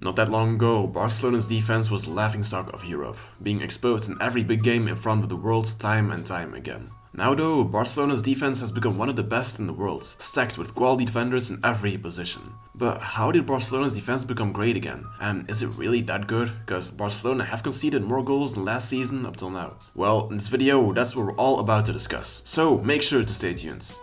Not that long ago, Barcelona's defense was the laughingstock of Europe, being exposed in every big game in front of the world time and time again. Now though, Barcelona's defense has become one of the best in the world, stacked with quality defenders in every position. But how did Barcelona's defense become great again? And is it really that good? Because Barcelona have conceded more goals than last season up till now. Well, in this video, that's what we're all about to discuss, so make sure to stay tuned.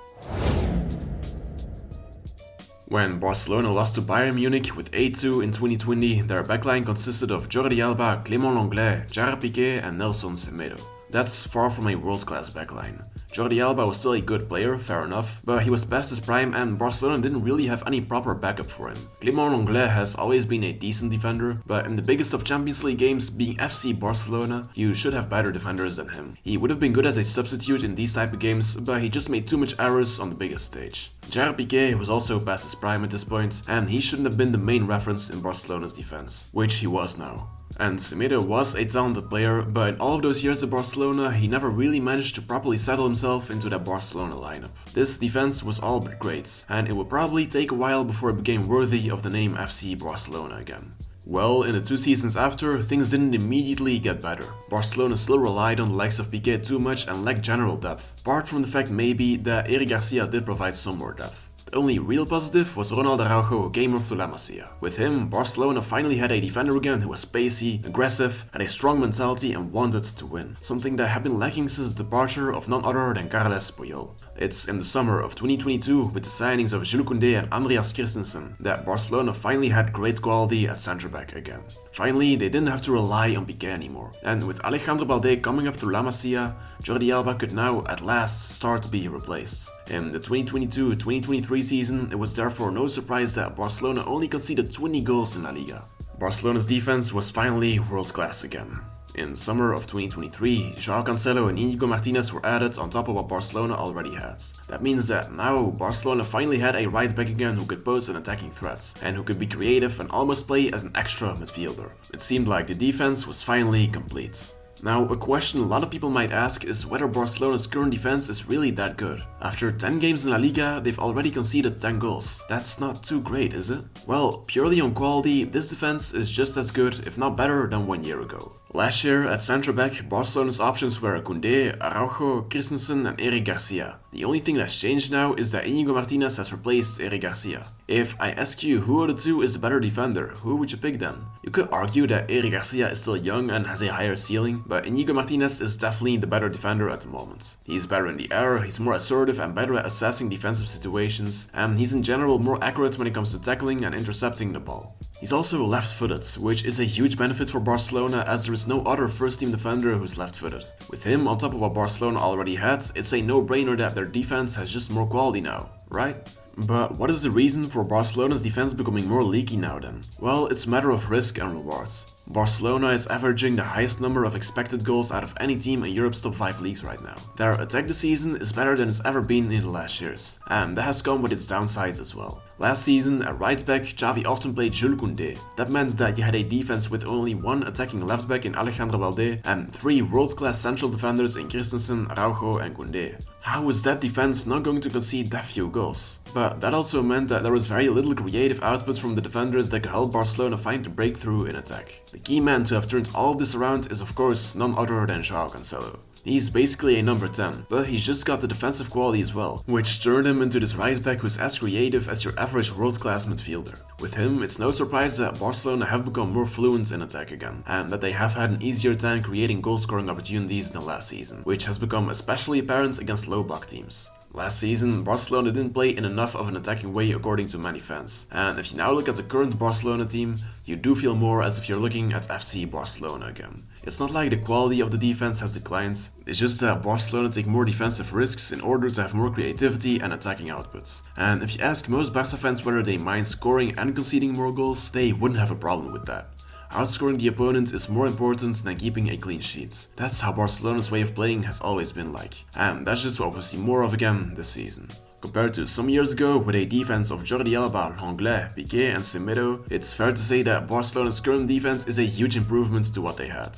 When Barcelona lost to Bayern Munich with 8-2 in 2020, their backline consisted of Jordi Alba, Clément Lenglet, Gerard Piqué and Nelson Semedo. That's far from a world-class backline. Jordi Alba was still a good player, fair enough, but he was past his prime and Barcelona didn't really have any proper backup for him. Clément Lenglet has always been a decent defender, but in the biggest of Champions League games, being FC Barcelona, you should have better defenders than him. He would have been good as a substitute in these type of games, but he just made too much errors on the biggest stage. Gerard Piqué was also past his prime at this point, and he shouldn't have been the main reference in Barcelona's defense, which he was now. And Semedo was a talented player, but in all of those years at Barcelona, he never really managed to properly settle himself into that Barcelona lineup. This defense was all but great, and it would probably take a while before it became worthy of the name FC Barcelona again. Well, in the 2 seasons after, things didn't immediately get better. Barcelona still relied on the likes of Piqué too much and lacked general depth, apart from the fact maybe that Eric Garcia did provide some more depth. The only real positive was Ronald Araujo, who came up to La Masia. With him, Barcelona finally had a defender again who was pacey, aggressive, had a strong mentality and wanted to win, something that had been lacking since the departure of none other than Carles Puyol. It's in the summer of 2022, with the signings of Jules Koundé and Andreas Christensen, that Barcelona finally had great quality at centre-back again. Finally, they didn't have to rely on Piqué anymore, and with Alejandro Balde coming up to La Masia, Jordi Alba could now at last start to be replaced. In the 2022-2023 season, it was therefore no surprise that Barcelona only conceded 20 goals in La Liga. Barcelona's defense was finally world-class again. In summer of 2023, João Cancelo and Inigo Martinez were added on top of what Barcelona already had. That means that now Barcelona finally had a right back again who could pose an attacking threat, and who could be creative and almost play as an extra midfielder. It seemed like the defense was finally complete. Now, a question a lot of people might ask is whether Barcelona's current defense is really that good. After 10 games in La Liga, they've already conceded 10 goals. That's not too great, is it? Well, purely on quality, this defense is just as good, if not better, than 1 year ago. Last year, at centre-back, Barcelona's options were Koundé, Araujo, Christensen and Eric Garcia. The only thing that's changed now is that Inigo Martinez has replaced Eric Garcia. If I ask you who of the two is the better defender, who would you pick then? You could argue that Eric Garcia is still young and has a higher ceiling, but Inigo Martinez is definitely the better defender at the moment. He's better in the air, he's more assertive and better at assessing defensive situations, and he's in general more accurate when it comes to tackling and intercepting the ball. He's also left-footed, which is a huge benefit for Barcelona as there is no other first-team defender who's left-footed. With him on top of what Barcelona already had, it's a no-brainer that their defense has just more quality now, right? But what is the reason for Barcelona's defense becoming more leaky now then? Well, it's a matter of risk and rewards. Barcelona is averaging the highest number of expected goals out of any team in Europe's top 5 leagues right now. Their attack this season is better than it's ever been in the last years, and that has come with its downsides as well. Last season, at right back, Xavi often played Jules Koundé. That meant that you had a defense with only 1 attacking left back in Alejandro Balde and 3 world-class central defenders in Christensen, Araujo and Koundé. How was that defense not going to concede that few goals? But that also meant that there was very little creative output from the defenders that could help Barcelona find the breakthrough in attack. The key man to have turned all of this around is of course none other than João Cancelo. He's basically a number 10, but he's just got the defensive quality as well, which turned him into this right back who's as creative as your average world-class midfielder. With him, it's no surprise that Barcelona have become more fluent in attack again, and that they have had an easier time creating goal-scoring opportunities than last season, which has become especially apparent against low-block teams. Last season, Barcelona didn't play in enough of an attacking way according to many fans, and if you now look at the current Barcelona team, you do feel more as if you're looking at FC Barcelona again. It's not like the quality of the defense has declined, it's just that Barcelona take more defensive risks in order to have more creativity and attacking outputs. And if you ask most Barca fans whether they mind scoring and conceding more goals, they wouldn't have a problem with that. Outscoring the opponent is more important than keeping a clean sheet. That's how Barcelona's way of playing has always been like, and that's just what we'll see more of again this season. Compared to some years ago, with a defense of Jordi Alba, Lenglet, Piqué and Semedo, it's fair to say that Barcelona's current defense is a huge improvement to what they had.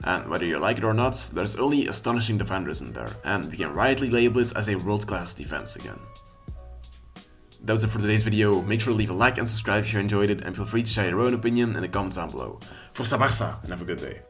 And whether you like it or not, there's only astonishing defenders in there, and we can rightly label it as a world-class defense again. that was it for today's video. Make sure to leave a like and subscribe if you enjoyed it, and feel free to share your own opinion in the comments down below. Força Barça, and have a good day.